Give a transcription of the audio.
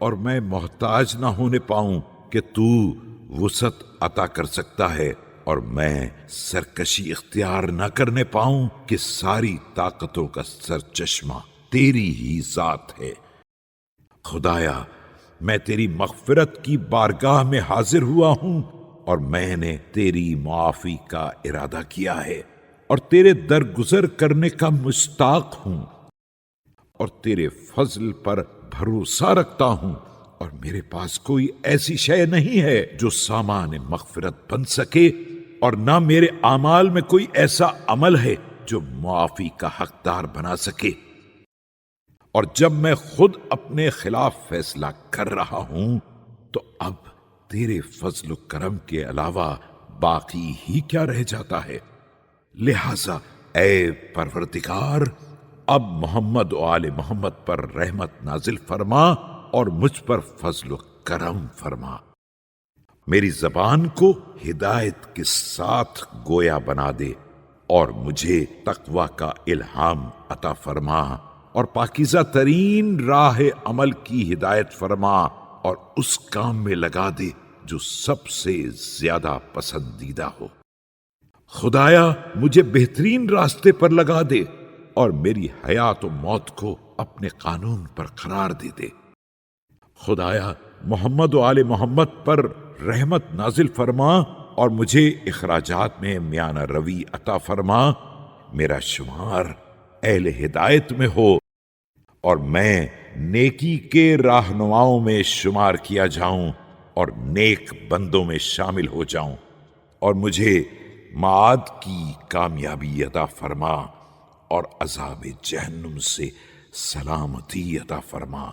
اور میں محتاج نہ ہونے پاؤں کہ تو وسعت عطا کر سکتا ہے، اور میں سرکشی اختیار نہ کرنے پاؤں کہ ساری طاقتوں کا سرچشمہ تیری ہی ذات ہے۔ خدایا، میں تیری مغفرت کی بارگاہ میں حاضر ہوا ہوں، اور میں نے تیری معافی کا ارادہ کیا ہے، اور تیرے درگزر کرنے کا مشتاق ہوں، اور تیرے فضل پر بھروسہ رکھتا ہوں، اور میرے پاس کوئی ایسی شے نہیں ہے جو سامان مغفرت بن سکے، اور نہ میرے اعمال میں کوئی ایسا عمل ہے جو معافی کا حقدار بنا سکے۔ اور جب میں خود اپنے خلاف فیصلہ کر رہا ہوں تو اب تیرے فضل و کرم کے علاوہ باقی ہی کیا رہ جاتا ہے؟ لہذا اے پروردگار، اب محمد و آل محمد پر رحمت نازل فرما اور مجھ پر فضل و کرم فرما۔ میری زبان کو ہدایت کے ساتھ گویا بنا دے، اور مجھے تقوی کا الہام عطا فرما، اور پاکیزہ ترین راہ عمل کی ہدایت فرما، اور اس کام میں لگا دے جو سب سے زیادہ پسندیدہ ہو۔ خدایا، مجھے بہترین راستے پر لگا دے، اور میری حیات و موت کو اپنے قانون پر قرار دے دے۔ خدایا، محمد و آل محمد پر رحمت نازل فرما، اور مجھے اخراجات میں میانہ روی عطا فرما۔ میرا شمار اہل ہدایت میں ہو، اور میں نیکی کے راہنماؤں میں شمار کیا جاؤں، اور نیک بندوں میں شامل ہو جاؤں، اور مجھے معاد کی کامیابی عطا فرما، اور عذاب جہنم سے سلامتی عطا فرما۔